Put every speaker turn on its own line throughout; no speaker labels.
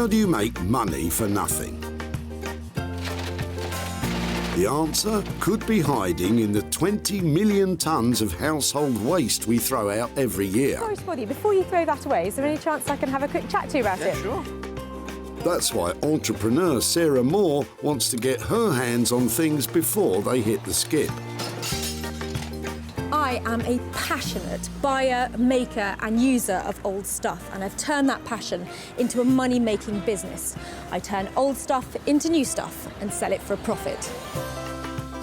How do you make money for nothing? The answer could be hiding in the 20 million tonnes of household waste we throw out every year.
Sorry, Spotty, before you throw that away, is there any chance I can have a quick chat to you about it?
Sure.
That's why entrepreneur Sarah Moore wants to get her hands on things before they hit the skip.
I am a passionate buyer, maker and user of old stuff, and I've turned that passion into a money-making business. I turn old stuff into new stuff and sell it for a profit.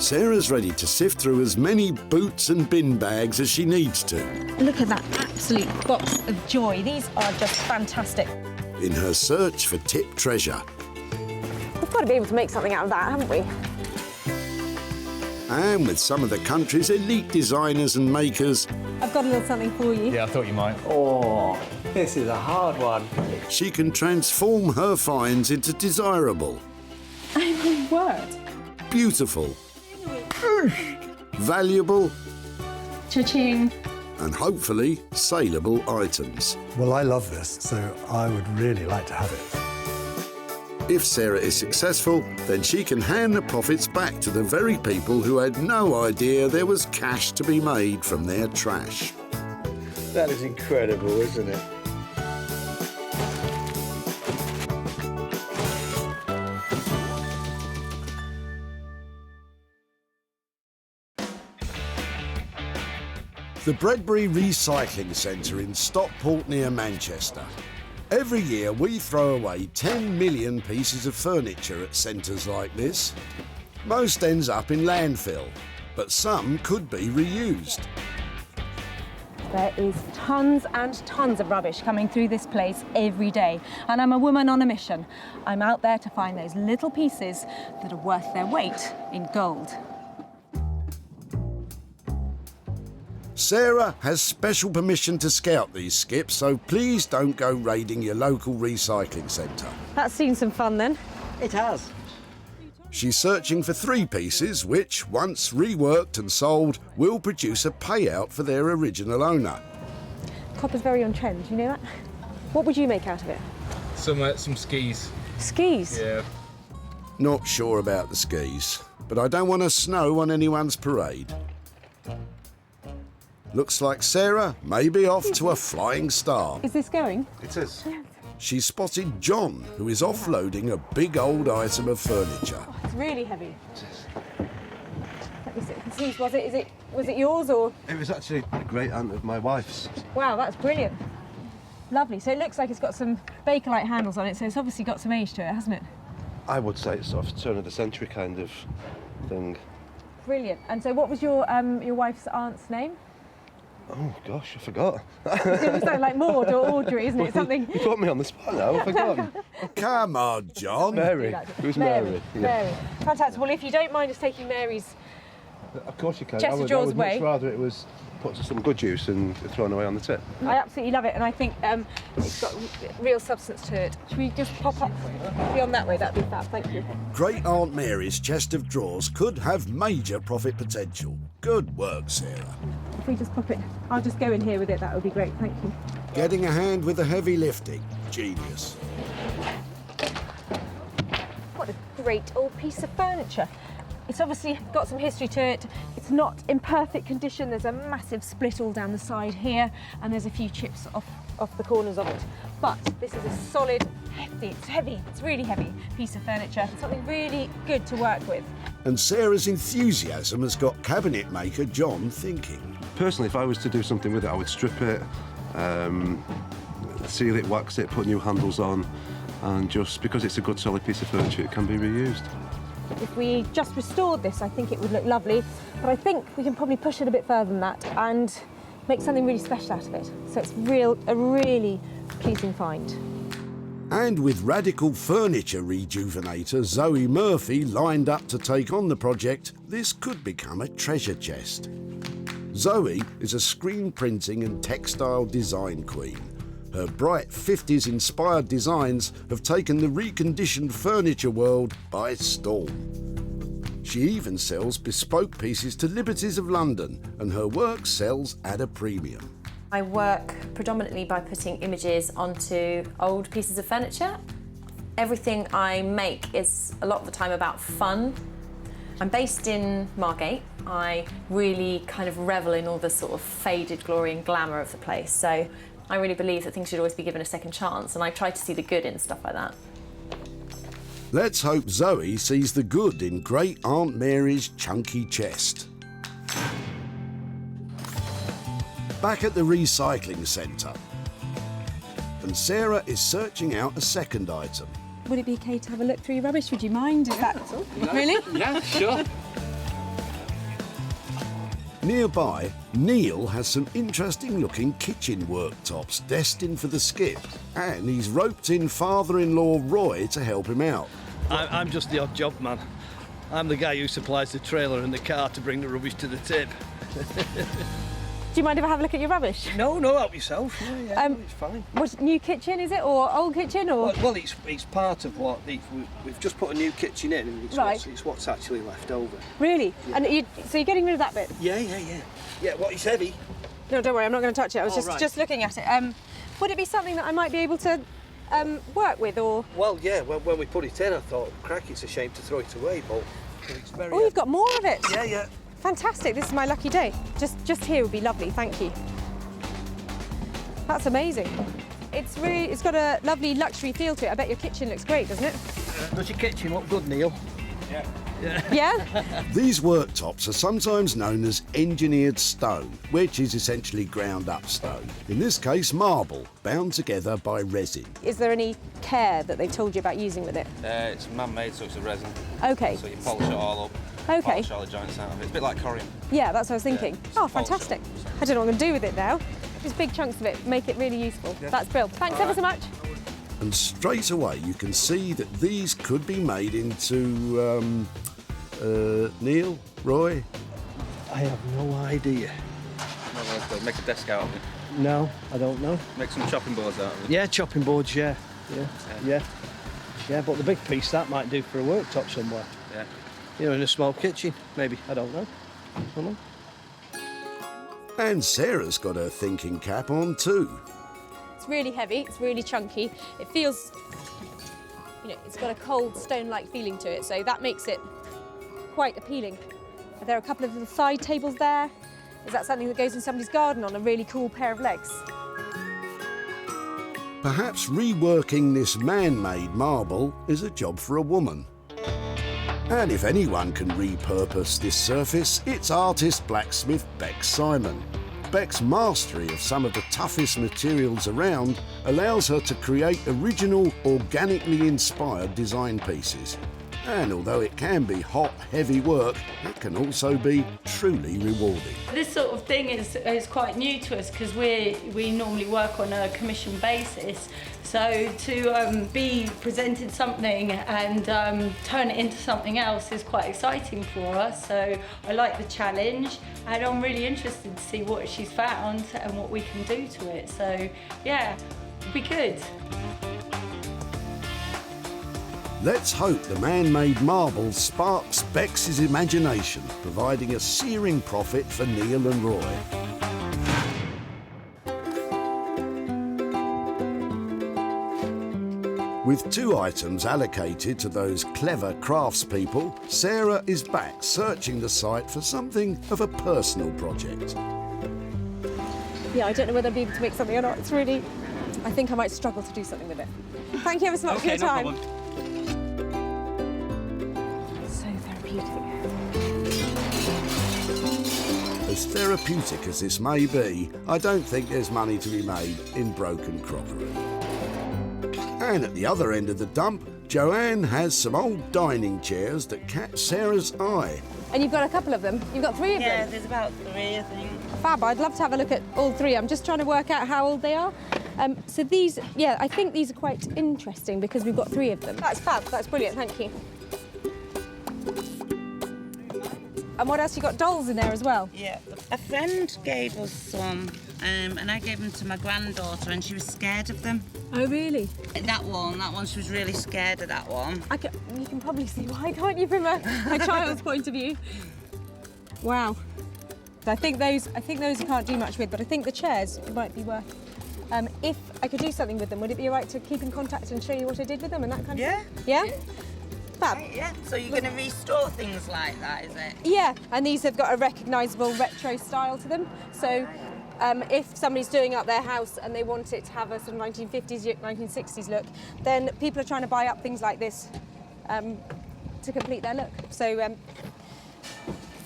Sarah's ready to sift through as many boots and bin bags as she needs to.
Look at that absolute box of joy. These are just fantastic.
In her search for tip treasure.
We've got to be able to make something out of that, haven't we?
And with some of the country's elite designers and makers,
I've got a little something for you.
Yeah, I thought you might.
Oh, this is a hard one.
she can transform her finds into desirable,
My word.
beautiful, valuable,
Cha-ching.
and hopefully saleable items.
Well, I love this, so I would really like to have it.
If Sarah is successful, then she can hand the profits back to the very people who had no idea there was cash to be made from their trash.
That is incredible, isn't it?
The Bredbury Recycling Centre in Stockport near Manchester. Every year we throw away 10 million pieces of furniture at centres like this. Most ends up in landfill, but some could be reused.
There is tons and tons of rubbish coming through this place every day, and I'm a woman on a mission. I'm out there to find those little pieces that are worth their weight in gold.
Sarah has special permission to scout these skips, so please don't go raiding your local recycling centre.
That's seen some fun then.
It has.
She's searching for 3 pieces which, once reworked and sold, will produce a payout for their original owner.
Copper's very on trend, you know that? What would you make out of it?
Some skis.
Skis?
Yeah.
Not sure about the skis, but I don't want to snow on anyone's parade. Looks like Sarah may be off to a flying start.
Is this going?
It is.
She spotted John, who is offloading a big old item of furniture.
Oh, it's really heavy. Let me see. Was it yours or?
It was actually a great aunt of my wife's.
Wow, that's brilliant. Lovely. So it looks like it's got some Bakelite handles on it, so it's obviously got some age to it, hasn't it?
I would say it's sort of turn of the century kind of thing.
Brilliant. And so what was your wife's aunt's name?
Oh gosh, I forgot.
It was like Maud or Audrey, isn't it? Something.
You put me on the spot now, I've forgotten.
Come on, John.
Mary. It was Mary. Yeah.
Mary. Fantastic. Well, if you don't mind us taking Mary's.
Of course you can.
Chest
I
of
would,
drawers
I would much
away.
rather it was put to some good use and thrown away on the tip.
I absolutely love it, and I think it's got real substance to it. Should we just pop up beyond that way? That'd be fab. Thank you.
Great Aunt Mary's chest of drawers could have major profit potential. Good work, Sarah.
If we just pop it, I'll just go in here with it. That would be great. Thank you.
Getting a hand with the heavy lifting. Genius.
What a great old piece of furniture. It's obviously got some history to it. It's not in perfect condition. There's a massive split all down the side here, and there's a few chips off the corners of it. But this is a solid, hefty, it's heavy, it's really heavy piece of furniture. Something really good to work with.
And Sarah's enthusiasm has got cabinet maker John thinking.
Personally, if I was to do something with it, I would strip it, seal it, wax it, put new handles on, and just because it's a good solid piece of furniture, it can be reused.
If we just restored this, I think it would look lovely, but I think we can probably push it a bit further than that and make something really special out of it. So it's a really pleasing find.
And with radical furniture rejuvenator Zoe Murphy lined up to take on the project, this could become a treasure chest. Zoe is a screen printing and textile design queen. Her bright 50s-inspired designs have taken the reconditioned furniture world by storm. She even sells bespoke pieces to Liberties of London, and her work sells at a premium.
I work predominantly by putting images onto old pieces of furniture Everything I make is a lot of the time about fun. I'm based in Margate. I really kind of revel in all the sort of faded glory and glamour of the place. So I really believe that things should always be given a second chance, and I try to see the good in stuff like that.
Let's hope Zoe sees the good in Great Aunt Mary's chunky chest. Back at the recycling centre, and Sarah is searching out a second item.
Would it be okay to have a look through your rubbish? Would you mind? Is that really?
Yeah, sure.
Nearby, Neil has some interesting looking kitchen worktops destined for the skip, and he's roped in father-in-law Roy to help him out.
I'm just the odd job man. I'm the guy who supplies the trailer and the car to bring the rubbish to the tip.
Do you mind if I have a look at your rubbish?
No, help yourself. Yeah, it's fine.
What's new kitchen, is it, or old kitchen, or?
Well, it's part of what we've just put a new kitchen in, and it's what's actually left over.
Really?
Yeah.
And so you're getting rid of that bit?
Yeah. Yeah, what, it's heavy?
No, don't worry, I'm not going to touch it. I was just looking at it. Would it be something that I might be able to work with, or?
Well, yeah, when we put it in, I thought, crack, it's a shame to throw it away, but it's very...
Oh, you've got more of it?
Yeah.
Fantastic, this is my lucky day. Just here would be lovely, thank you. That's amazing. It's got a lovely luxury feel to it. I bet your kitchen looks great, doesn't it?
Does your kitchen look good, Neil?
Yeah.
Yeah?
These worktops are sometimes known as engineered stone, which is essentially ground up stone. In this case, marble, bound together by resin.
Is there any care that they've told you about using with it?
It's man-made, so it's a resin.
Okay.
So you polish it all up.
Okay.
Polish all the joints out of it. It's a bit like corian.
Yeah, that's what I was thinking.
Yeah,
Oh, fantastic. I don't know what I'm going to do with it now. Just big chunks of it, make it really useful. Yeah. That's brilliant. Thanks ever so much.
And straight away you can see that these could be made into, Neil, Roy?
I have no idea.
Make a desk out of it.
No, I don't know.
Make some chopping boards out of it.
Yeah, chopping boards, yeah. Yeah, but the big piece, that might do for a worktop somewhere.
Yeah.
You know, in a small kitchen, maybe. I don't know.
And Sarah's got her thinking cap on too.
It's really heavy, it's really chunky. It feels, it's got a cold stone-like feeling to it, so that makes it quite appealing. There are a couple of little side tables there. Is that something that goes in somebody's garden on a really cool pair of legs?
Perhaps reworking this man-made marble is a job for a woman. And if anyone can repurpose this surface, it's artist blacksmith Bex Simon. Beck's mastery of some of the toughest materials around allows her to create original, organically inspired design pieces. And although it can be hot, heavy work, it can also be truly rewarding.
This sort of thing is quite new to us because we normally work on a commission basis. So to be presented something and turn it into something else is quite exciting for us. So I like the challenge and I'm really interested to see what she's found and what we can do to it. So yeah, it'll be good.
Let's hope the man-made marble sparks Bex's imagination, providing a searing profit for Neil and Roy. With 2 items allocated to those clever craftspeople, Sarah is back searching the site for something of a personal project.
Yeah, I don't know whether I'll be able to make something or not. It's really, I think I might struggle to do something with it. Thank you ever so much for your time.
No problem.
As therapeutic as this may be, I don't think there's money to be made in broken crockery. And at the other end of the dump, Joanne has some old dining chairs that catch Sarah's eye.
And you've got a couple of them? You've got 3 of them?
Yeah, there's about 3, I think.
Fab, I'd love to have a look at all 3. I'm just trying to work out how old they are. So these, yeah, I think these are quite interesting because we've got 3 of them. That's fab, that's brilliant, thank you. And what else? You got dolls in there as well?
Yeah, a friend gave us some, and I gave them to my granddaughter, and she was scared of them.
Oh, really?
That one, she was really scared of that one.
You can probably see why, can't you, from a child's point of view? Wow. I think those I can't do much with, but I think the chairs might be worth If I could do something with them, would it be all right to keep in contact and show you what I did with them and that kind of thing?
Yeah.
Yeah? Fab.
Right, yeah. So you're going to restore things like that, is it?
Yeah, and these have got a recognisable retro style to them. So if somebody's doing up their house and they want it to have a sort of 1950s, 1960s look, then people are trying to buy up things like this to complete their look. So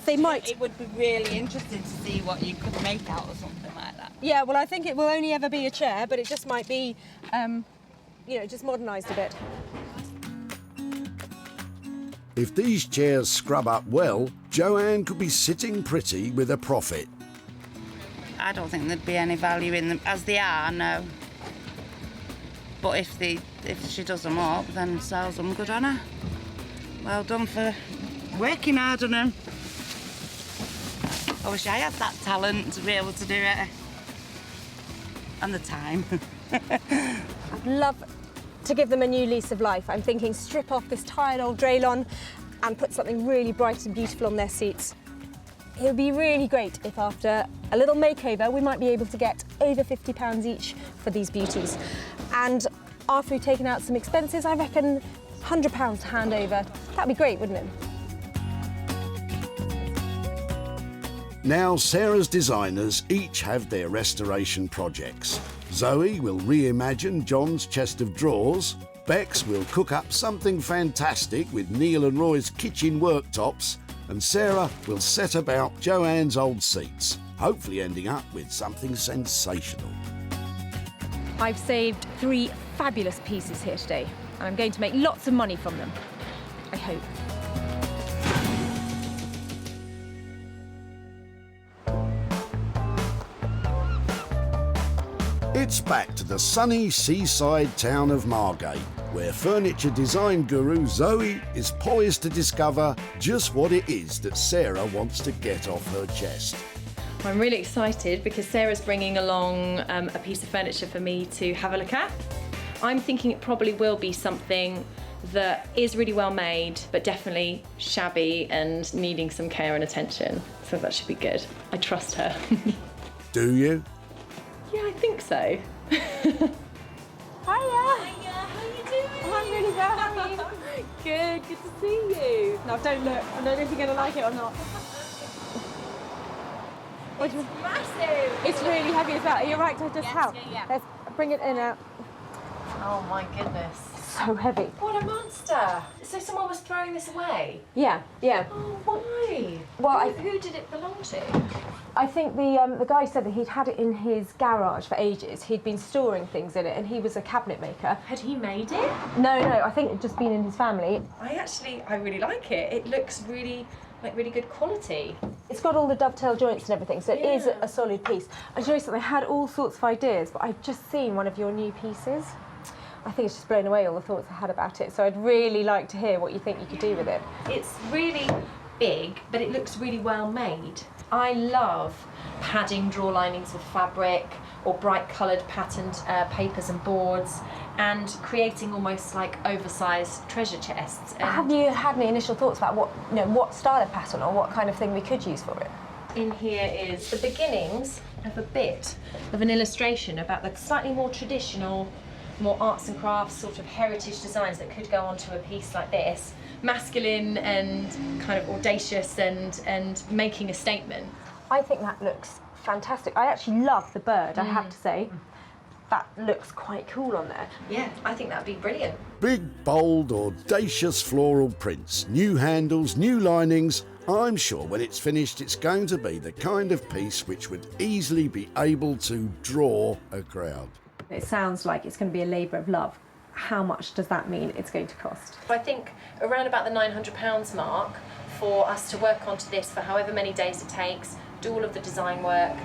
they might...
It would be really interesting to see what you could make out of something like that.
Yeah, well, I think it will only ever be a chair, but it just might be, you know, just modernised a bit.
If these chairs scrub up well, Joanne could be sitting pretty with a profit.
I don't think there'd be any value in them as they are, no. But if she does them up, then sells them, good on her. Well done for working hard on them. I wish I had that talent to be able to do it. And the time.
I'd love to give them a new lease of life. I'm thinking strip off this tired old Draylon and put something really bright and beautiful on their seats. It would be really great if after a little makeover we might be able to get over £50 each for these beauties. And after we've taken out some expenses, I reckon £100 to hand over. That'd be great, wouldn't it?
Now Sarah's designers each have their restoration projects. Zoe will reimagine John's chest of drawers. Bex will cook up something fantastic with Neil and Roy's kitchen worktops. And Sarah will set about Joanne's old seats, hopefully ending up with something sensational.
I've saved 3 fabulous pieces here today, and I'm going to make lots of money from them. I hope.
It's back to the sunny seaside town of Margate, where furniture design guru Zoe is poised to discover just what it is that Sarah wants to get off her chest.
I'm really excited because Sarah's bringing along a piece of furniture for me to have a look at. I'm thinking it probably will be something that is really well made, but definitely shabby and needing some care and attention. So that should be good. I trust her.
Do you?
Yeah, I think so.
Hiya! Hiya, how you doing? I'm really well, how are you? Good to see you. No, don't look. I don't know if you're going to like it or not.
It's massive!
It's really heavy as well. Are you right to just help?
Yeah.
Let's bring it in out.
Oh my goodness.
So heavy.
What a monster! So someone was throwing this away?
Yeah.
Oh, why?
Well,
who did it belong to?
I think the guy said that he'd had it in his garage for ages. He'd been storing things in it, and he was a cabinet maker.
Had he made it?
No, I think it'd just been in his family.
I really like it. It looks really good quality.
It's got all the dovetail joints and everything, so it is a solid piece. I show you something. I had all sorts of ideas, but I've just seen one of your new pieces. I think it's just blown away all the thoughts I had about it. So I'd really like to hear what you think you could do with it.
It's really big, but it looks really well made. I love padding drawer linings with fabric or bright coloured patterned papers and boards, and creating almost like oversized treasure chests. And
have you had any initial thoughts about what style of pattern or what kind of thing we could use for it?
in here is the beginnings of a bit of an illustration about the slightly more traditional, more arts and crafts sort of heritage designs that could go onto a piece like this. Masculine and kind of audacious and making a statement.
I think that looks fantastic. I actually love the bird, I have to say. That looks quite cool on there.
Yeah, I think that'd be brilliant.
Big, bold, audacious floral prints, new handles, new linings. I'm sure when it's finished it's going to be the kind of piece which would easily be able to draw a crowd.
It sounds like it's going to be a labour of love. How much does that mean it's going to cost?
I think around about the £900 mark for us to work onto this for however many days it takes, do all of the design work,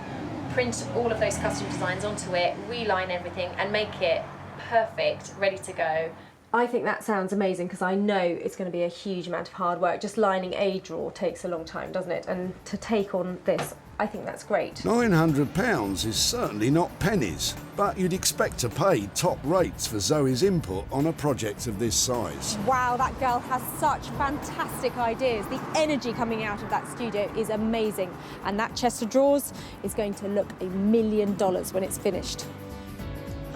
print all of those custom designs onto it, reline everything and make it perfect, ready to go.
I think that sounds amazing because I know it's going to be a huge amount of hard work. Just lining a drawer takes a long time, doesn't it? And to take on this, I think that's great.
£900 is certainly not pennies, but you'd expect to pay top rates for Zoe's input on a project of this size.
Wow, that girl has such fantastic ideas. The energy coming out of that studio is amazing. And that chest of drawers is going to look $1 million when it's finished.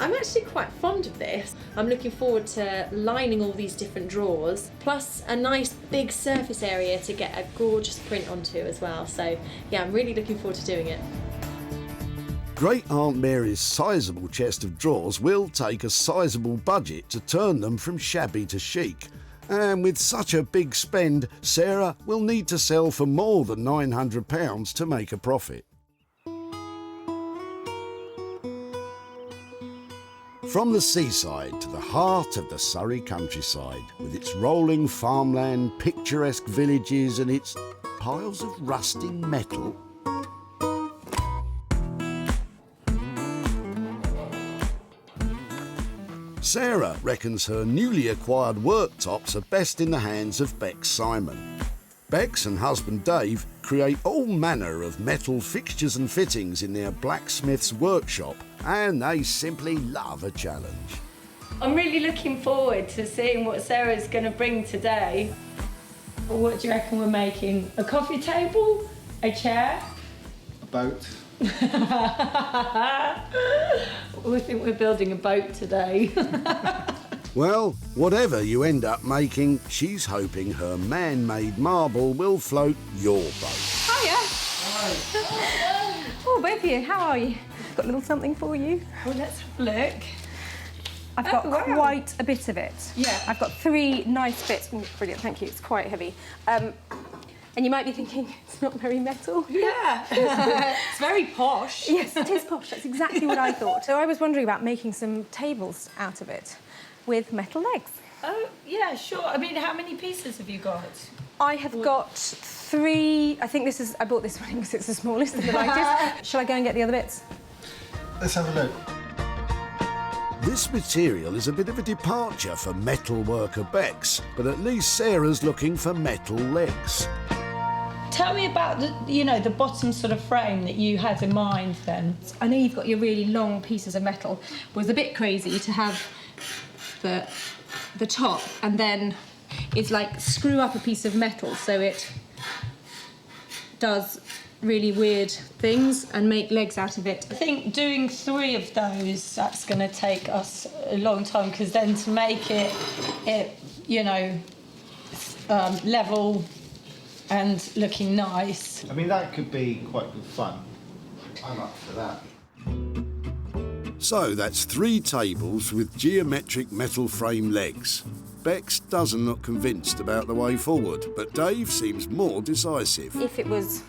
I'm actually quite fond of this. I'm looking forward to lining all these different drawers, plus a nice big surface area to get a gorgeous print onto as well. So yeah, I'm really looking forward to doing it.
Great Aunt Mary's sizable chest of drawers will take a sizable budget to turn them from shabby to chic. And with such a big spend, Sarah will need to sell for more than £900 to make a profit. From the seaside to the heart of the Surrey countryside, with its rolling farmland, picturesque villages and its piles of rusting metal. Sarah reckons her newly acquired worktops are best in the hands of Bex Simon. Bex and husband Dave create all manner of metal fixtures and fittings in their blacksmith's workshop, and they simply love a challenge.
I'm really looking forward to seeing what Sarah's going to bring today. What do you reckon we're making? A coffee table? A chair?
A boat.
We think we're building a boat today.
Well, whatever you end up making, she's hoping her man-made marble will float your boat.
Hiya. Oh, both of you, how are you? Got a little something for you.
Well, let's have a look.
I've got quite a bit of it.
Yeah.
I've got 3 nice bits. Oh, brilliant, thank you. It's quite heavy. And you might be thinking, it's not very metal.
Yeah. It's very posh.
Yes, it is posh. That's exactly what I thought. So I was wondering about making some tables out of it with metal legs.
Oh, yeah, sure. I mean, how many pieces have you got?
I have got 3. I think this is... I bought this one because it's the smallest and the lightest. Shall I go and get the other bits?
Let's have a look.
This material is a bit of a departure for metal worker Bex, but at least Sarah's looking for metal legs.
Tell me about the bottom sort of frame that you had in mind then.
I know you've got your really long pieces of metal. It was a bit crazy to have the top and then it's like screw up a piece of metal so it does really weird things and make legs out of it.
I think doing 3 of those, that's going to take us a long time, because then to make it level and looking nice.
I mean, that could be quite good fun. I'm up for that.
So that's 3 tables with geometric metal frame legs. Bex doesn't look convinced about the way forward, but Dave seems more decisive.
If it was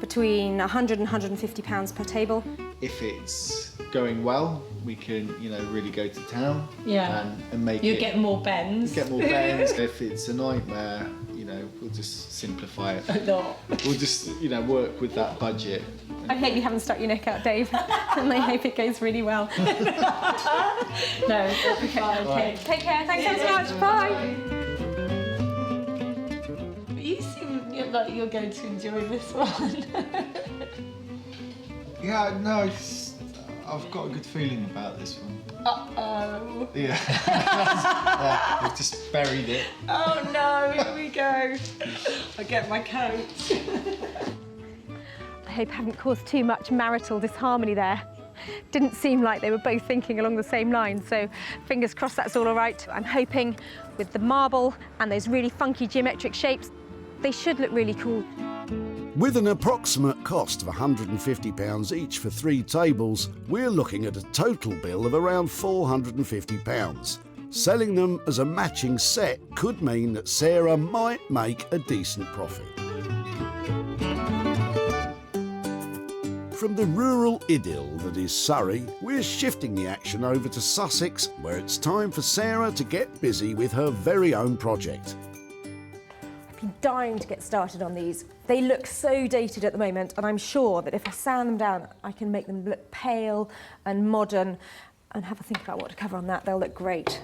between £100 and £150 per table.
If it's going well, we can, really go to town.
Yeah.
And make
you
it.
Get more bends.
Get more bends. If it's a nightmare, we'll just simplify it.
A lot.
We'll just, work with that budget.
I hope you haven't stuck your neck out, Dave, and I hope it goes really well.
No, it'll be fine.
Okay. Take care. Thanks so much. Bye.
You seem like you're going to enjoy this one.
Yeah, no, I've got a good feeling about this one.
Uh-oh.
Yeah. We've just buried it.
Oh no, here we go. I'll get my coat.
I hope I haven't caused too much marital disharmony there. Didn't seem like they were both thinking along the same lines, so fingers crossed that's all right. I'm hoping with the marble and those really funky geometric shapes, they should look really cool.
With an approximate cost of £150 each for 3 tables, we're looking at a total bill of around £450. Selling them as a matching set could mean that Sarah might make a decent profit. From the rural idyll that is Surrey, we're shifting the action over to Sussex, where it's time for Sarah to get busy with her very own project.
I've been dying to get started on these. They look so dated at the moment, and I'm sure that if I sand them down, I can make them look pale and modern, and have a think about what to cover on that. They'll look great.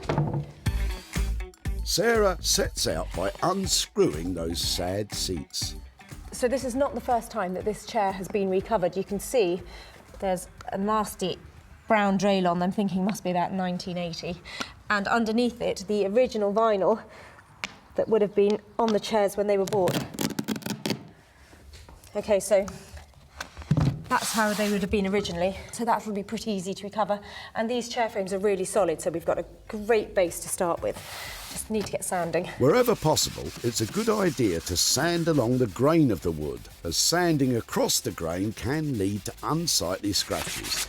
Sarah sets out by unscrewing those sad seats.
So this is not the first time that this chair has been recovered. You can see there's a nasty brown draylon, I'm thinking must be about 1980. And underneath it, the original vinyl that would have been on the chairs when they were bought. Okay, so That's how they would have been originally, so that will be pretty easy to recover. And these chair frames are really solid, so we've got a great base to start with. Just need to get sanding.
Wherever possible, it's a good idea to sand along the grain of the wood, as sanding across the grain can lead to unsightly scratches.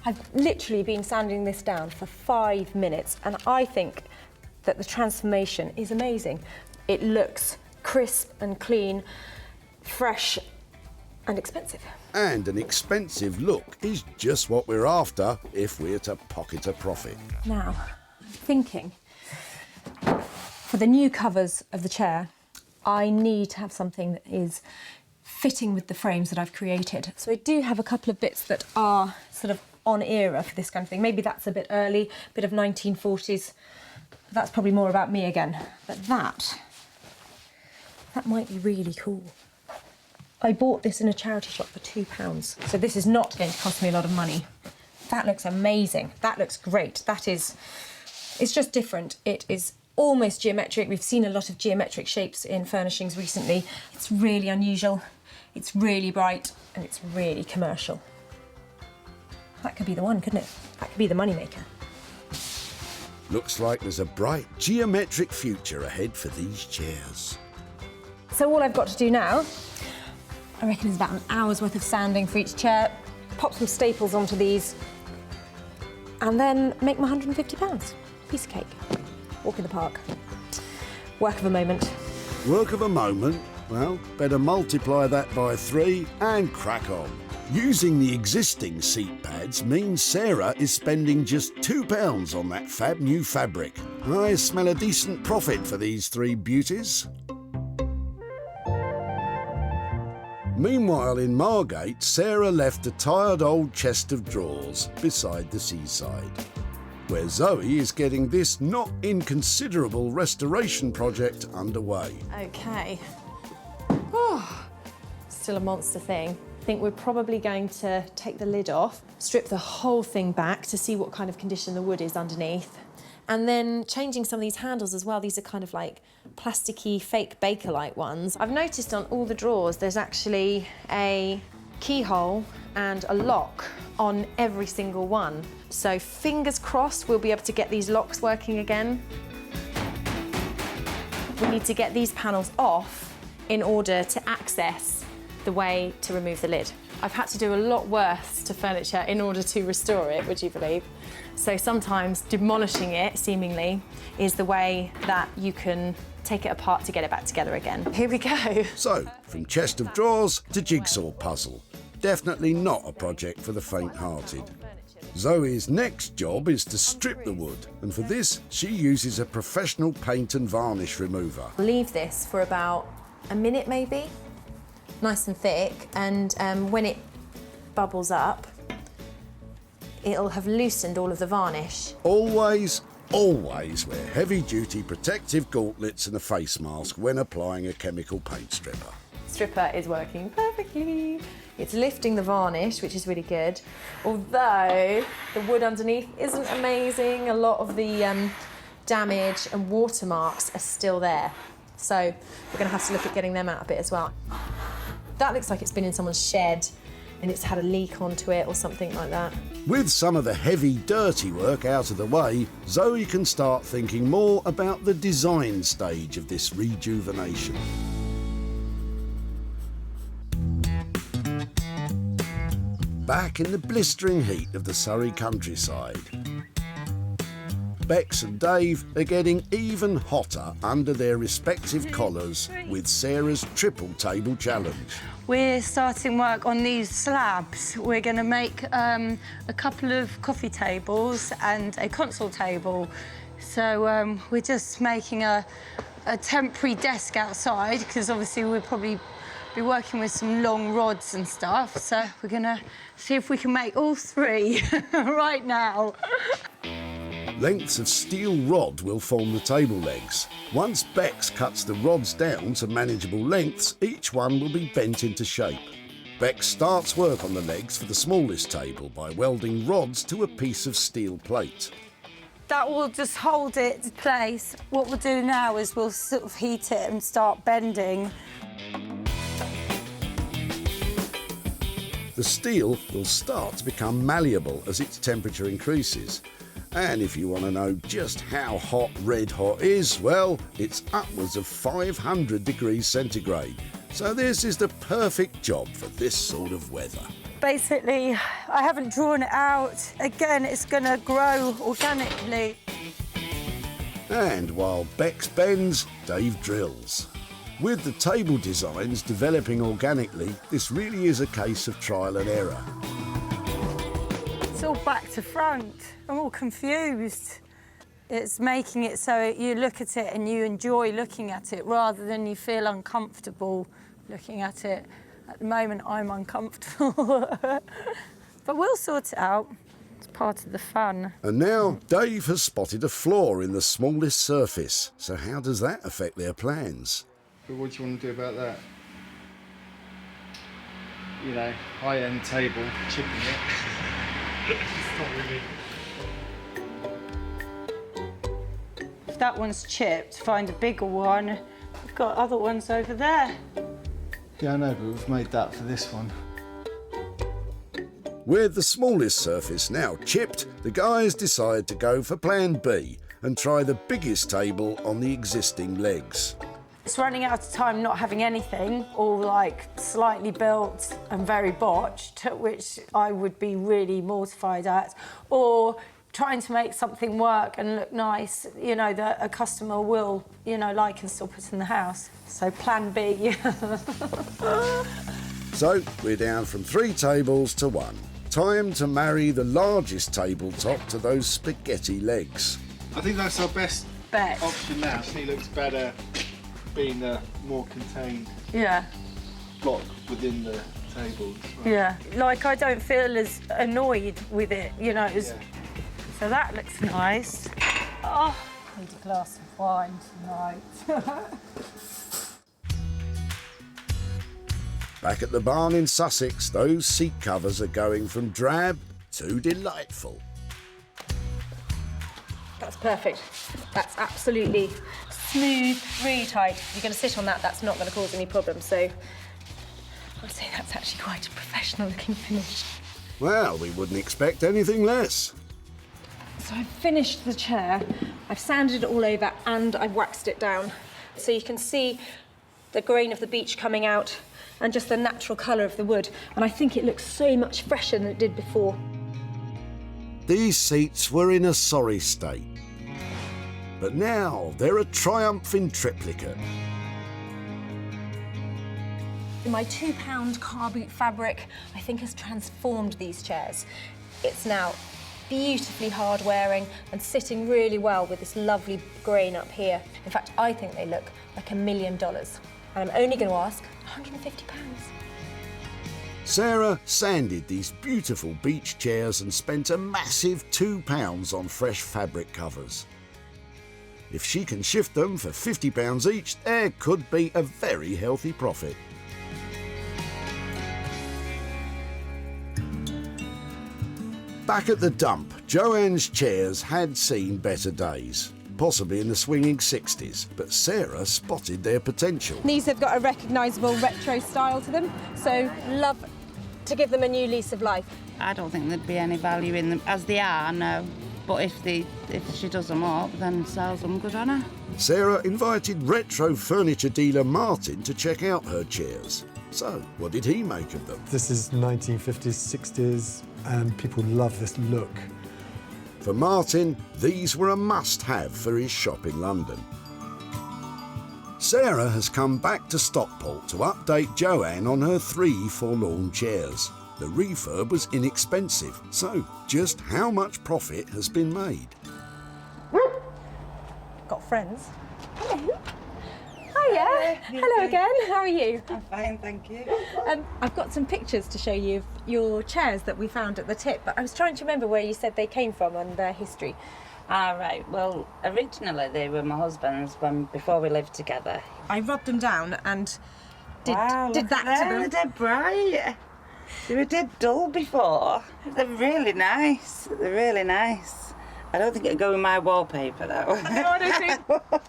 I've literally been sanding this down for 5 minutes, and I think that the transformation is amazing. It looks crisp and clean, fresh and expensive.
And an expensive look is just what we're after if we're to pocket a profit.
Now, I'm thinking, for the new covers of the chair, I need to have something that is fitting with the frames that I've created. So I do have a couple of bits that are sort of on era for this kind of thing. Maybe that's a bit early, a bit of 1940s. That's probably more about me again. But that might be really cool. I bought this in a charity shop for £2, so this is not going to cost me a lot of money. That looks amazing. That looks great. It's just different. It is almost geometric. We've seen a lot of geometric shapes in furnishings recently. It's really unusual, it's really bright, and it's really commercial. That could be the one, couldn't it? That could be the moneymaker.
Looks like there's a bright geometric future ahead for these chairs.
So all I've got to do now, I reckon, is about an hour's worth of sanding for each chair, pop some staples onto these, and then make my £150. Piece of cake. Walk in the park. Work of a moment.
Work of a moment? Well, better multiply that by 3 and crack on. Using the existing seat pads means Sarah is spending just £2 on that fab new fabric. I smell a decent profit for these 3 beauties. Meanwhile, in Margate, Sarah left a tired old chest of drawers beside the seaside, where Zoe is getting this not inconsiderable restoration project underway.
Okay. Oh, still a monster thing. I think we're probably going to take the lid off, strip the whole thing back to see what kind of condition the wood is underneath, and then changing some of these handles as well. These are kind of like plasticky, fake Bakelite ones. I've noticed on all the drawers there's actually a keyhole and a lock on every single one. So fingers crossed we'll be able to get these locks working again. We need to get these panels off in order to access the way to remove the lid. I've had to do a lot worse to furniture in order to restore it, would you believe? So sometimes demolishing it, seemingly, is the way that you can take it apart to get it back together again. Here we go.
So, from chest of drawers to jigsaw puzzle. Definitely not a project for the faint-hearted. Zoe's next job is to strip the wood, and for this, she uses a professional paint and varnish remover.
Leave this for about a minute maybe, nice and thick, and when it bubbles up, it'll have loosened all of the varnish.
Always wear heavy-duty protective gauntlets and a face mask when applying a chemical paint stripper.
Stripper is working perfectly. It's lifting the varnish, which is really good. Although the wood underneath isn't amazing, a lot of the damage and watermarks are still there. So we're going to have to look at getting them out a bit as well. That looks like it's been in someone's shed and it's had a leak onto it or something like that.
With some of the heavy, dirty work out of the way, Zoe can start thinking more about the design stage of this rejuvenation. Back in the blistering heat of the Surrey countryside, Bex and Dave are getting even hotter under their respective collars with Sarah's triple table challenge.
We're starting work on these slabs. We're going to make a couple of coffee tables and a console table. So we're just making a temporary desk outside because obviously we'll probably be working with some long rods and stuff. So we're going to see if we can make all 3 right now.
Lengths of steel rod will form the table legs. Once Bex cuts the rods down to manageable lengths, each one will be bent into shape. Bex starts work on the legs for the smallest table by welding rods to a piece of steel plate.
That will just hold it in place. What we'll do now is we'll sort of heat it and start bending.
The steel will start to become malleable as its temperature increases. And if you want to know just how hot red hot is, well, it's upwards of 500 degrees centigrade. So this is the perfect job for this sort of weather.
Basically, I haven't drawn it out. Again, it's going to grow organically.
And while Bex bends, Dave drills. With the table designs developing organically, this really is a case of trial and error.
It's all back to front. I'm all confused. It's making it so you look at it and you enjoy looking at it rather than you feel uncomfortable looking at it. At the moment, I'm uncomfortable. But we'll sort it out. It's part of the fun.
And now Dave has spotted a flaw in the smallest surface. So how does that affect their plans?
But what do you want to do about that? You know, high-end table, chipping it. It's not really.
If that one's chipped, find a bigger one. We've got other ones over there.
Yeah, I know, but we've made that for this one.
With the smallest surface now chipped, the guys decide to go for plan B and try the biggest table on the existing legs.
It's running out of time not having anything, all like slightly built and very botched, which I would be really mortified at, or trying to make something work and look nice, you know, that a customer will, you know, like and still put in the house. So plan B.
So we're down from 3 tables to 1. Time to marry the largest tabletop to those spaghetti legs.
I think that's our best
Bet.
option now. I think it looks better being a more contained
Yeah.
block within the table.
Yeah. Like, I don't feel as annoyed with it, you know.
Yeah.
So that looks nice. Oh, I need a glass of wine tonight.
Back at the barn in Sussex, those seat covers are going from drab to delightful.
That's perfect. That's absolutely smooth, really tight. If you're going to sit on that, that's not going to cause any problems. So I'd say that's actually quite a professional looking finish.
Well, we wouldn't expect anything less.
So I've finished the chair, I've sanded it all over and I've waxed it down. So you can see the grain of the beech coming out and just the natural colour of the wood. And I think it looks so much fresher than it did before.
These seats were in a sorry state. But now they're a triumphing triplicate.
My £2 car boot fabric, I think, has transformed these chairs. It's now beautifully hard wearing and sitting really well with this lovely grain up here. In fact, I think they look like $1 million. And I'm only going to ask £150.
Sarah sanded these beautiful beech chairs and spent a massive £2 on fresh fabric covers. If she can shift them for £50 each, there could be a very healthy profit. Back at the dump, Joanne's chairs had seen better days, possibly in the swinging 60s, but Sarah spotted their potential.
These have got a recognisable retro style to them, so love to give them a new lease of life.
I don't think there'd be any value in them as they are, no. But if she does them up, then sells them, good on her.
Sarah invited retro furniture dealer Martin to check out her chairs. So, what did he make of them?
This is 1950s, 60s, and people love this look.
For Martin, these were a must-have for his shop in London. Sarah has come back to Stockport to update Joanne on her 3 forlorn chairs. The refurb was inexpensive, so just how much profit has been made?
Got friends. Hello. Hiya. Hello again. How are you?
I'm fine, thank you.
I've got some pictures to show you of your chairs that we found at the tip, but I was trying to remember where you said they came from and their history.
Ah, right. Well, originally they were my husband's before we lived together.
I rubbed them down and did
Wow,
that
look at
to
them.
them.
They're dead bright. They were dead dull before. They're really nice. They're really nice. I don't think it'd go in my wallpaper though.
No, I don't think.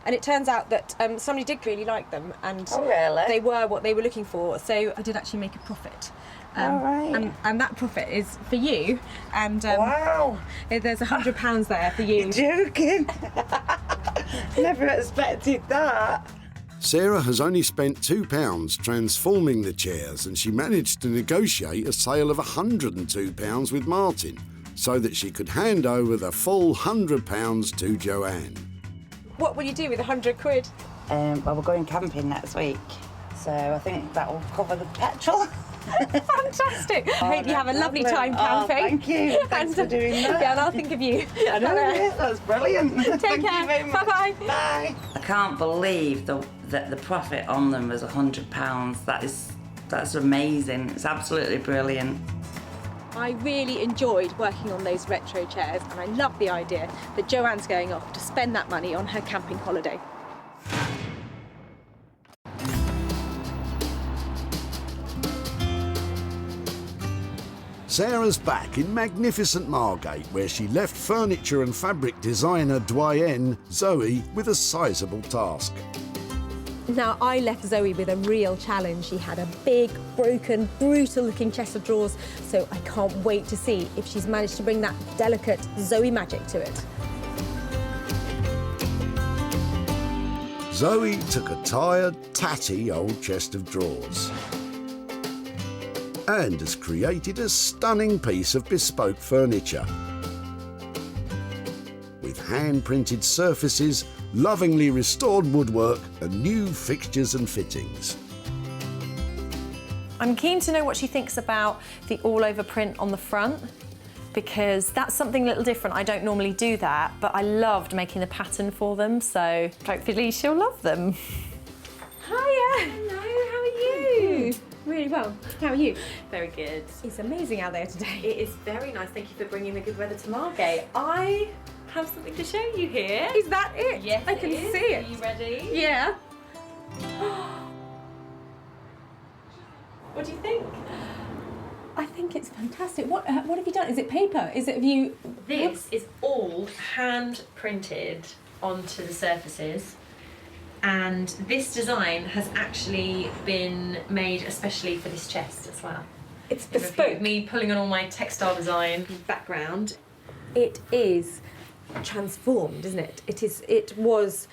And it turns out that somebody did really like them, and
Oh, really?
they were what they were looking for. So I did actually make a profit. And that profit is for you. And
Wow!
there's £100 there for you.
You're joking. Never expected that.
Sarah has only spent £2 transforming the chairs, and she managed to negotiate a sale of £102 with Martin so that she could hand over the full £100 to Joanne.
What will you do with £100?
Well, we're going camping next week, so I think that will cover the petrol.
Fantastic. I hope you have a lovely time camping.
Thank you. Thanks for doing that.
Yeah, and I'll think of you.
I know, that's brilliant.
Take care. Bye-bye.
Bye. I can't believe that the profit on them was £100. That's amazing. It's absolutely brilliant.
I really enjoyed working on those retro chairs, and I love the idea that Joanne's going off to spend that money on her camping holiday.
Sarah's back in magnificent Margate, where she left furniture and fabric designer doyenne Zoe with a sizable task.
Now, I left Zoe with a real challenge. She had a big, broken, brutal-looking chest of drawers, so I can't wait to see if she's managed to bring that delicate Zoe magic to it.
Zoe took a tired, tatty old chest of drawers and has created a stunning piece of bespoke furniture. With hand-printed surfaces, lovingly restored woodwork and new fixtures and fittings.
I'm keen to know what she thinks about the all-over print on the front, because that's something a little different. I don't normally do that, but I loved making the pattern for them, so hopefully she'll love them.
Hiya. Hello, how are you? Really well. How are you?
Very good.
It's amazing out there today.
It is very nice. Thank you for bringing the good weather to Margate. I have something to show you here.
Is that it?
Yes,
I can see it.
Are you ready?
Yeah.
What do you think?
I think it's fantastic. What have you done? Is it paper? Have you...
This is all hand printed onto the surfaces, and this design has actually been made especially for this chest as well.
It's bespoke.
Me pulling on all my textile design background.
It is transformed, isn't it? It was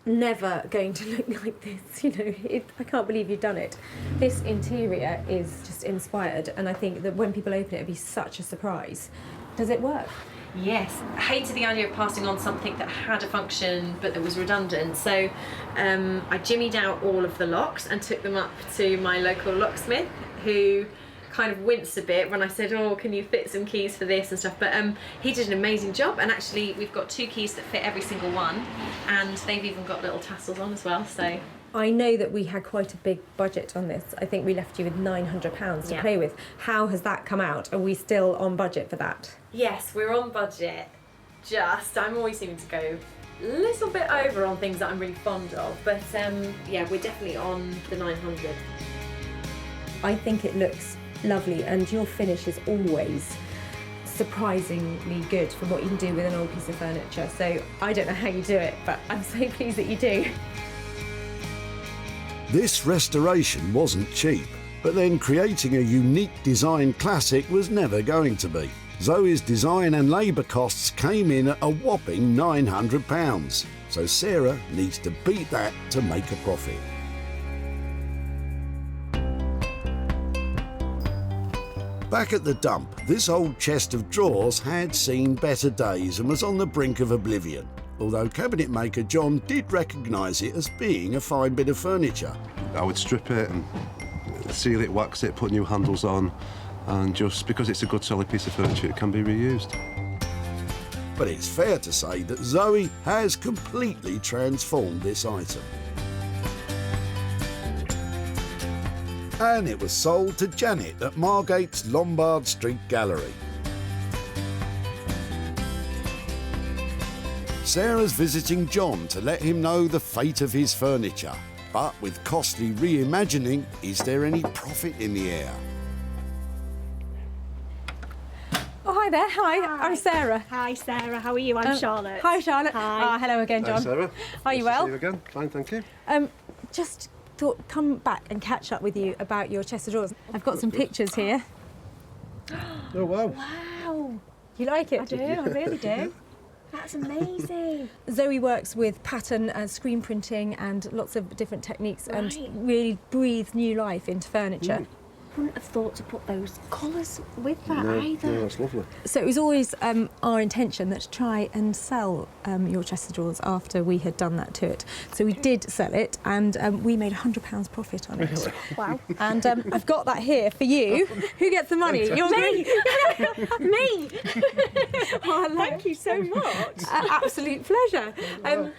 never going to look like this, you know. I can't believe you've done it. This interior is just inspired, and I think that when people open it, it'll be such a surprise. Does it work?
Yes. I hated the idea of passing on something that had a function but that was redundant, so I jimmied out all of the locks and took them up to my local locksmith, who kind of winced a bit when I said, oh, can you fit some keys for this and stuff, but he did an amazing job, and actually we've got 2 keys that fit every single one, and they've even got little tassels on as well, so.
I know that we had quite a big budget on this. I think we left you with £900 to play with. How has that come out? Are we still on budget for that?
Yes, we're on budget. I'm always seeming to go a little bit over on things that I'm really fond of, but yeah, we're definitely on the 900.
I think it looks lovely, and your finish is always surprisingly good for what you can do with an old piece of furniture. So I don't know how you do it, but I'm so pleased that you do.
This restoration wasn't cheap, but then creating a unique design classic was never going to be. Zoe's design and labour costs came in at a whopping £900, so Sarah needs to beat that to make a profit. Back at the dump, this old chest of drawers had seen better days and was on the brink of oblivion, although cabinet maker John did recognise it as being a fine bit of furniture.
I would strip it and seal it, wax it, put new handles on, and just because it's a good solid piece of furniture, it can be reused.
But it's fair to say that Zoe has completely transformed this item. And it was sold to Janet at Margate's Lombard Street Gallery. Sarah's visiting John to let him know the fate of his furniture. But with costly reimagining, is there any profit in the air?
Oh, hi there. Hi. I'm Sarah.
Hi, Sarah. How are you? I'm Charlotte.
Hi, Charlotte.
Hi.
Hello again, John.
Hi, Sarah.
Are you
Nice
well?
to see you again. Fine, thank you.
Just thought come back and catch up with you about your chest of drawers. I've got some pictures here.
Oh, wow.
Wow. You like it?
I do, I really do. That's amazing.
Zoe works with pattern and screen printing and lots of different techniques
Right.
and really breathes new life into furniture.
Wouldn't have thought to put those colours with that
No,
either.
no, that's lovely.
So it was always our intention that to try and sell your chest of drawers after we had done that to it. So we did sell it, and we made £100 profit on it.
Wow.
And I've got that here for you. Who gets the money? You're
Me! Me!
Oh,
Thank you so much.
Absolute pleasure.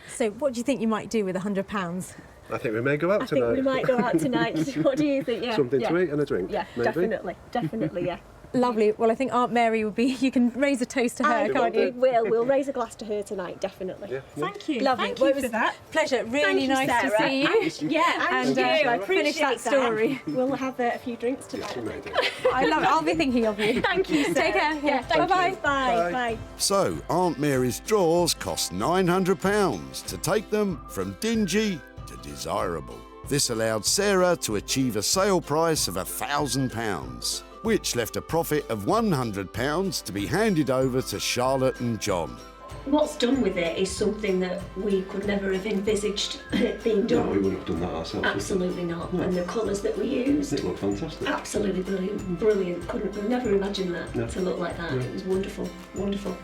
So what do you think you might do with £100?
I think we may go out
I
tonight.
think we might go out tonight. What do you think? Yeah.
Something
yeah.
to eat and a drink.
Yeah,
maybe.
definitely, yeah.
Lovely. Well, I think Aunt Mary would be. You can raise a toast to her, can't you?
We'll raise a glass to her tonight, definitely.
Yeah.
Thank you.
Lovely.
Thank
well,
you
it was
for that.
Pleasure. Really
Thank you,
nice to
Sarah.
see you.
Yeah,
and
I
finish that story.
We'll have a few drinks tonight.
Yes, we may do.
I love it. I'll be thinking of you.
Thank you, Sarah.
Take care.
Yeah, thank
Bye-bye.
you. Bye. Bye.
So, Aunt Mary's drawers cost £900 to take them from dingy to desirable. This allowed Sarah to achieve a sale price of £1,000, which left a profit of £100 to be handed over to Charlotte and John.
What's done with it is something that we could never have envisaged being
No,
done.
we wouldn't have done that ourselves.
Absolutely not.
No.
And the colours that we used,
It looked fantastic.
absolutely brilliant. Brilliant. Couldn't never imagine that
No.
to look like that.
No.
It was wonderful. Wonderful.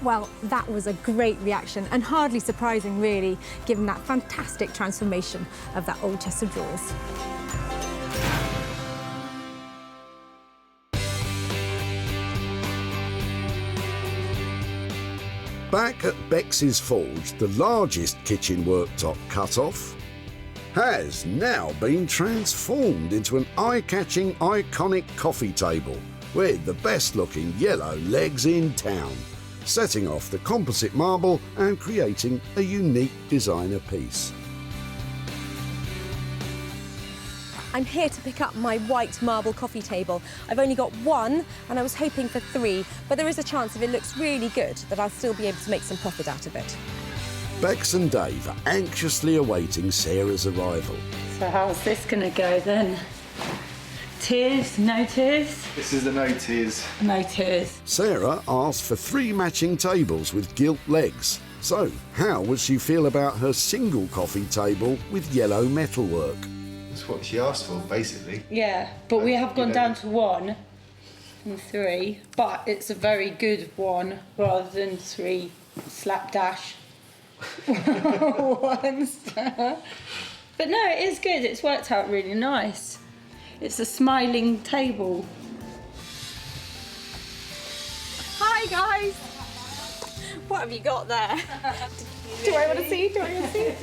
Well, that was a great reaction and hardly surprising, really, given that fantastic transformation of that old chest of drawers.
Back at Bex's Forge, the largest kitchen worktop cut-off has now been transformed into an eye-catching, iconic coffee table with the best-looking yellow legs in town, setting off the composite marble and creating a unique designer piece.
I'm here to pick up my white marble coffee table. I've only got one, and I was hoping for 3, but there is a chance if it looks really good that I'll still be able to make some profit out of it.
Bex and Dave are anxiously awaiting Sarah's arrival.
So how's this gonna go then? Tears? No tears?
This is the no tears.
No tears.
Sarah asked for 3 matching tables with gilt legs. So, how would she feel about her single coffee table with yellow metalwork?
That's what she asked for, basically.
Yeah, but we have gone
You know.
down to 1 and 3, but it's a very good 1 rather than 3 slapdash ones. But no, it is good. It's worked out really nice. It's a smiling table.
Hi, guys. What have you got there? Do I want to see? Do I want to see?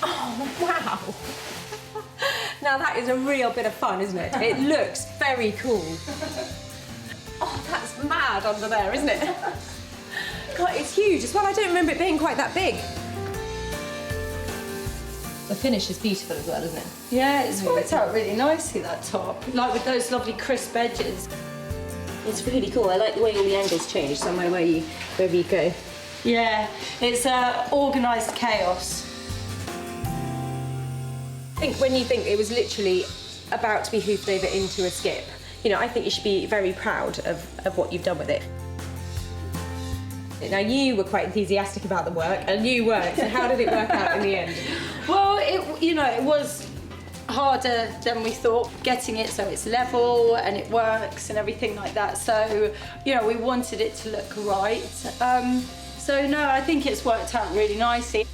Oh, wow. Now that is a real bit of fun, isn't it? It looks very cool. Oh, that's mad under there, isn't it? God, it's huge as well. I don't remember it being quite that big. The finish is beautiful as well, isn't it?
Yeah, it's worked out really nicely, that top. Like with those lovely crisp edges.
It's really cool. I like the way all the angles change, somewhere wherever you go.
Yeah, it's organised chaos.
I think when you think it was literally about to be hoofed over into a skip, you know, I think you should be very proud of what you've done with it. Now, you were quite enthusiastic about the work, and you weren't, so how did it work out in the end?
Well, it was harder than we thought, getting it so it's level and it works and everything like that. So, we wanted it to look right. So, no, I think it's worked out really nicely.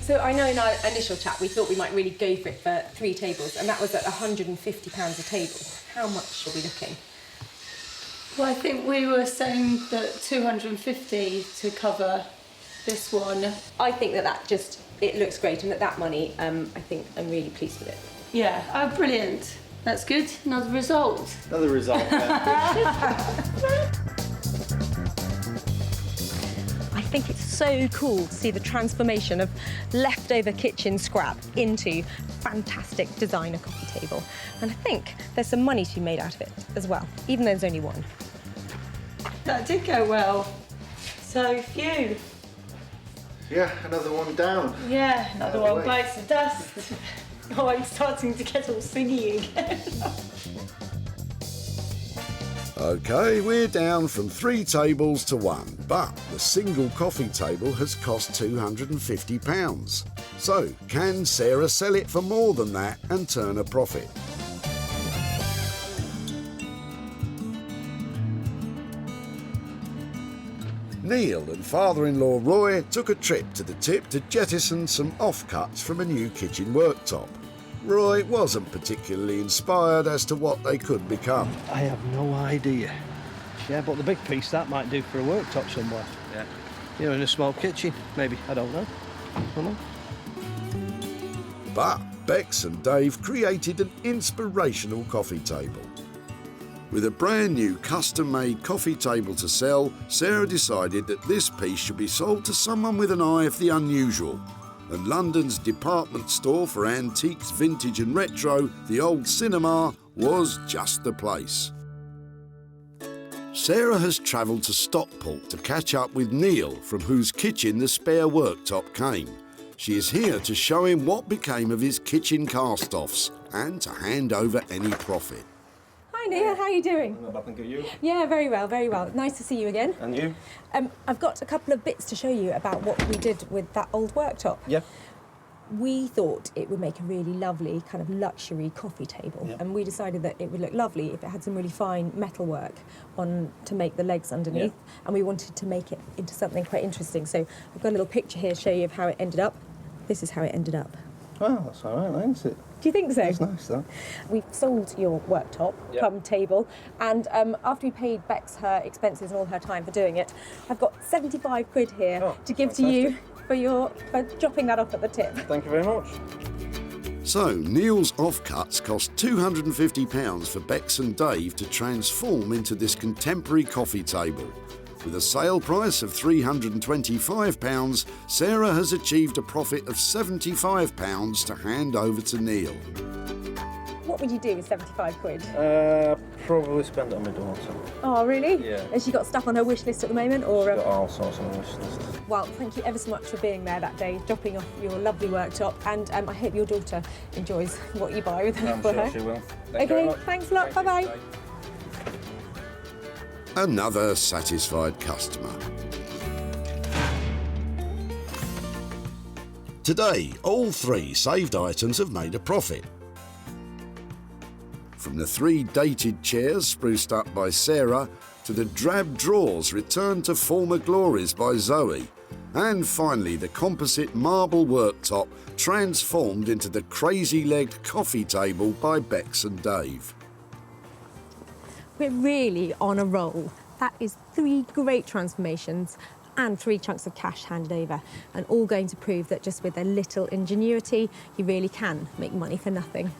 So I know in our initial chat we thought we might really go for it for 3 tables, and that was at £150 a table. How much are we looking?
Well, I think we were saying that 250 to cover this one.
I think that it looks great, and that money, I think I'm really pleased with it.
Yeah, oh, brilliant. That's good. Another result.
Another result. Yeah.
I think it's so cool to see the transformation of leftover kitchen scrap into fantastic designer coffee table. And I think there's some money to be made out of it as well, even though there's only 1.
That did go well. So, phew.
Yeah, another one down.
Yeah, another one bites the dust. Oh, I'm starting to get all singy again.
OK, we're down from 3 tables to 1, but the single coffee table has cost £250. So, can Sarah sell it for more than that and turn a profit? Neil and father-in-law Roy took a trip to the tip to jettison some offcuts from a new kitchen worktop. Roy wasn't particularly inspired as to what they could become.
I have no idea. Yeah, but the big piece, that might do for a worktop somewhere.
Yeah.
You know, in a small kitchen, maybe. I don't know.
But Bex and Dave created an inspirational coffee table. With a brand new custom-made coffee table to sell, Sarah decided that this piece should be sold to someone with an eye for the unusual. And London's department store for antiques, vintage and retro, the Old Cinema, was just the place. Sarah has travelled to Stockport to catch up with Neil, from whose kitchen the spare worktop came. She is here to show him what became of his kitchen cast-offs and to hand over any profit.
Hi Neil, how are you doing?
Not bad, thank you.
Yeah, very well, very well. Nice to see you again.
And you?
I've got a couple of bits to show you about what we did with that old worktop.
Yeah.
We thought it would make a really lovely kind of luxury coffee table, and we decided that it would look lovely if it had some really fine metalwork on to make the legs underneath, and we wanted to make it into something quite interesting. So I've got a little picture here to show you of how it ended up. This is how it ended up.
Well, that's all right, isn't it?
Do you think so?
It's nice, that.
We've sold your worktop, come table, and after we paid Bex her expenses and all her time for doing it, I've got 75 quid here to give to you for dropping that off at the tip.
Thank you very much.
So, Neil's offcuts cost £250 for Bex and Dave to transform into this contemporary coffee table. With a sale price of £325, Sarah has achieved a profit of £75 to hand over to Neil.
What would you do with 75 quid?
Probably spend it on my daughter.
Oh, really?
Yeah.
Has she got stuff on her wish list at the moment? Or
Got all sorts on my wish list.
Well, thank you ever so much for being there that day, dropping off your lovely worktop, and I hope your daughter enjoys what you buy with her.
I'm sure she will.
Okay, thanks a lot. Bye-bye.
Another satisfied customer. Today, all 3 saved items have made a profit. From the 3 dated chairs spruced up by Sarah to the drab drawers returned to former glories by Zoe, and finally the composite marble worktop transformed into the crazy-legged coffee table by Bex and Dave.
We're really on a roll. That is 3 great transformations and 3 chunks of cash handed over, and all going to prove that just with a little ingenuity, you really can make money for nothing.